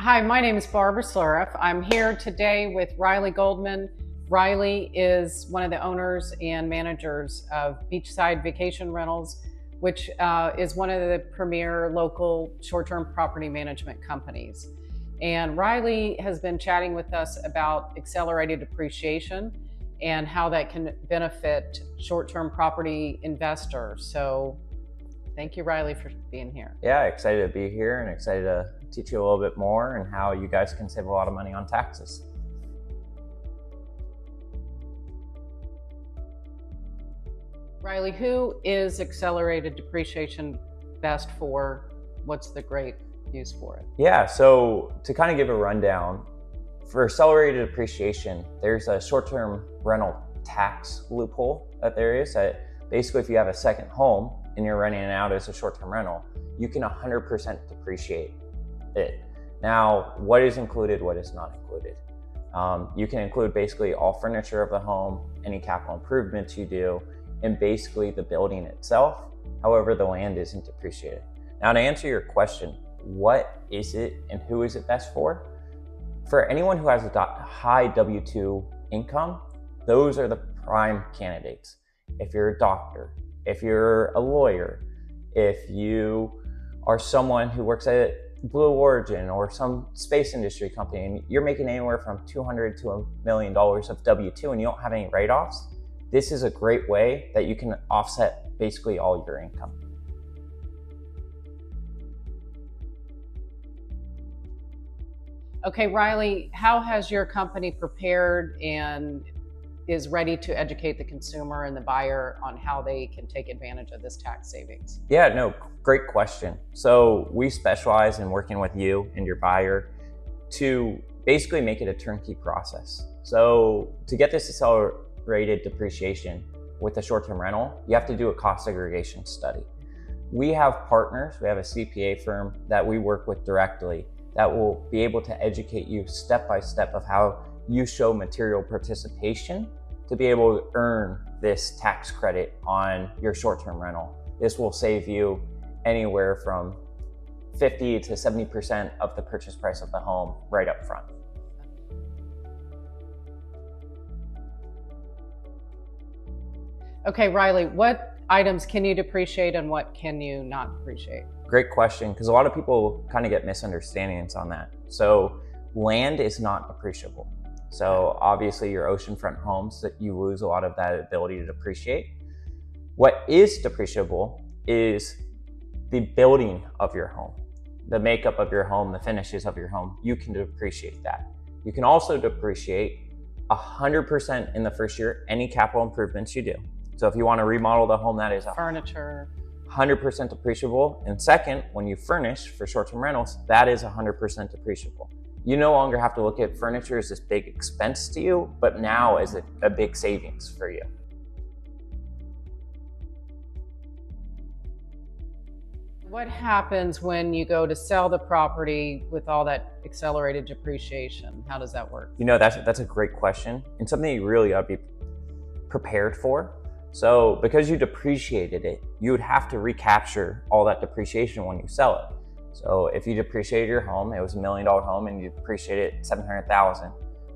Hi, my name is Barbara Schluraff. I'm here today with Riley Goldman. Riley is one of the owners and managers of Beachside Vacation Rentals, which is one of the premier local short-term property management companies. And Riley has been chatting with us about accelerated depreciation and how that can benefit short-term property investors. So thank you, Riley, for being here. Yeah, excited to be here and excited to teach you a little bit more and how you guys can save a lot of money on taxes. Riley, who is accelerated depreciation best for? What's the great use for it? Yeah, so to kind of give a rundown, for accelerated depreciation, there's a short-term rental tax loophole that there is. That basically, if you have a second home and you're renting it out as a short-term rental, you can 100% depreciate it. Now, what is included, what is not included? You can include basically all furniture of the home, any capital improvements you do, and basically the building itself. However, the land isn't depreciated. Now, to answer your question, what is it and who is it best for? For anyone who has a high W-2 income, those are the prime candidates. If you're a doctor, if you're a lawyer, if you are someone who works at Blue Origin or some space industry company and you're making anywhere from $200 to $1 million of W-2 and you don't have any write-offs, this is a great way that you can offset basically all your income. Okay, Riley, how has your company prepared and is ready to educate the consumer and the buyer on how they can take advantage of this tax savings? Yeah, no, great question. So we specialize in working with you and your buyer to basically make it a turnkey process. So to get this accelerated depreciation with a short-term rental, you have to do a cost segregation study. We have partners, we have a CPA firm that we work with directly that will be able to educate you step by step of how you show material participation to be able to earn this tax credit on your short-term rental. This will save you anywhere from 50 to 70% of the purchase price of the home right up front. Okay, Riley, what items can you depreciate and what can you not depreciate? Great question, because a lot of people kind of get misunderstandings on that. So land is not depreciable. So obviously your oceanfront homes, that you lose a lot of that ability to depreciate. What is depreciable is the building of your home, the makeup of your home, the finishes of your home. You can depreciate that. You can also depreciate 100% in the first year, any capital improvements you do. So if you want to remodel the home, that is Furniture. 100% depreciable. And second, when you furnish for short-term rentals, that is 100% depreciable. You no longer have to look at furniture as this big expense to you, but now as a big savings for you. What happens when you go to sell the property with all that accelerated depreciation? How does that work? You know, that's a great question and something you really ought to be prepared for. So because you depreciated it, you would have to recapture all that depreciation when you sell it. So if you depreciated your home, it was $1 million home and you depreciated it $700,000.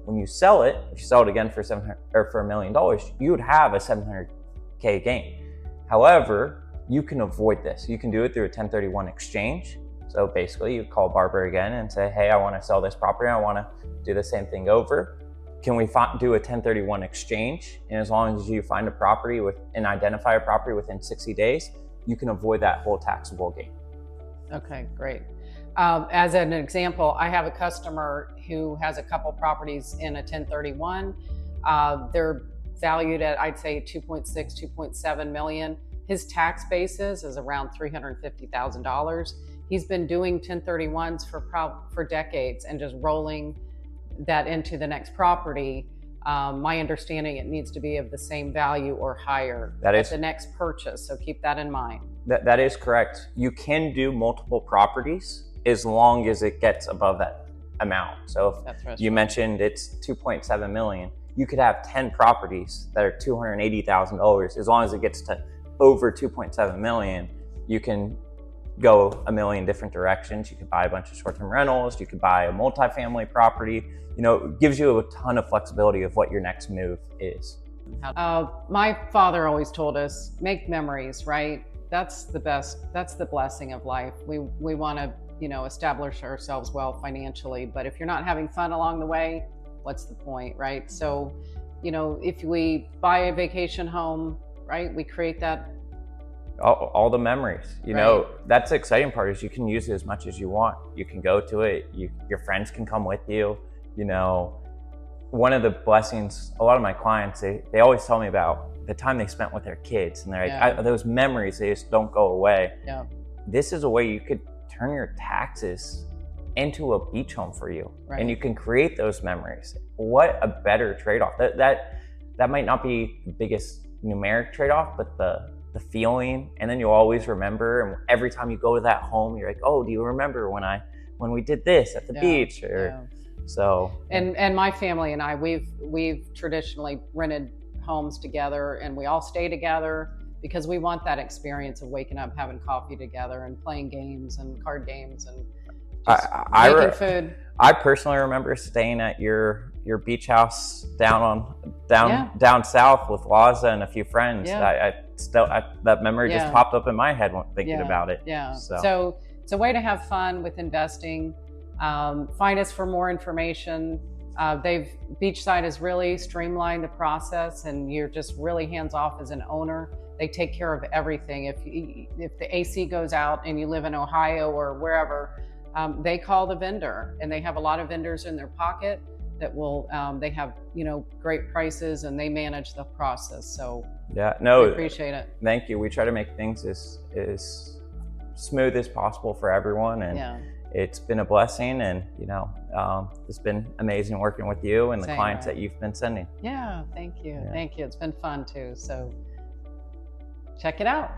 When you sell it, if you sell it again for $1 million, you would have a $700K gain. However, you can avoid this. You can do it through a 1031 exchange. So basically you call Barbara again and say, hey, I want to sell this property. I want to do the same thing over. Can we do a 1031 exchange? And as long as you find a property and identify a property within 60 days, you can avoid that whole taxable gain. Okay, great. As an example, I have a customer who has a couple properties in a 1031. They're valued at, I'd say, 2.6, 2.7 million. His tax basis is around $350,000. He's been doing 1031s for decades and just rolling that into the next property. My understanding, it needs to be of the same value or higher at the next purchase. So keep that in mind. That is correct. You can do multiple properties as long as it gets above that amount. So if you mentioned it's 2.7 million, you could have 10 properties that are $280,000. As long as it gets to over 2.7 million, you can go a million different directions. You could buy a bunch of short-term rentals, you could buy a multifamily property. You know, it gives you a ton of flexibility of what your next move is. My father always told us, make memories, right? That's the best, that's the blessing of life. We want to, you know, establish ourselves well financially, but if you're not having fun along the way, what's the point, right? So, you know, if we buy a vacation home, right, we create that. All the memories, you know, that's the exciting part, is you can use it as much as you want. You can go to it, your friends can come with you. You know, one of the blessings, a lot of my clients, they always tell me about the time they spent with their kids, and they're like, those memories, they just don't go away. Yeah. This is a way you could turn your taxes into a beach home for you, and you can create those memories. What a better trade-off. That might not be the biggest numeric trade-off, but the feeling, and then you'll always remember. And every time you go to that home, you're like, oh, do you remember when we did this at the beach? Or so. And my family and I, we've traditionally rented homes together, and we all stay together because we want that experience of waking up, having coffee together, and playing games and card games and just making food. I personally remember staying at your beach house down south with Laza and a few friends. That memory just popped up in my head when thinking about it. So it's a way to have fun with investing. Find us for more information. Beachside has really streamlined the process, and you're just really hands off as an owner. They take care of everything. If the AC goes out and you live in Ohio or wherever, they call the vendor, and they have a lot of vendors in their pocket that will, they have, you know, great prices, and they manage the process. So we appreciate it. Thank you. We try to make things as smooth as possible for everyone, and it's been a blessing. And you know, it's been amazing working with you and the clients that you've been sending. Thank you. Thank you. It's been fun too. So check it out.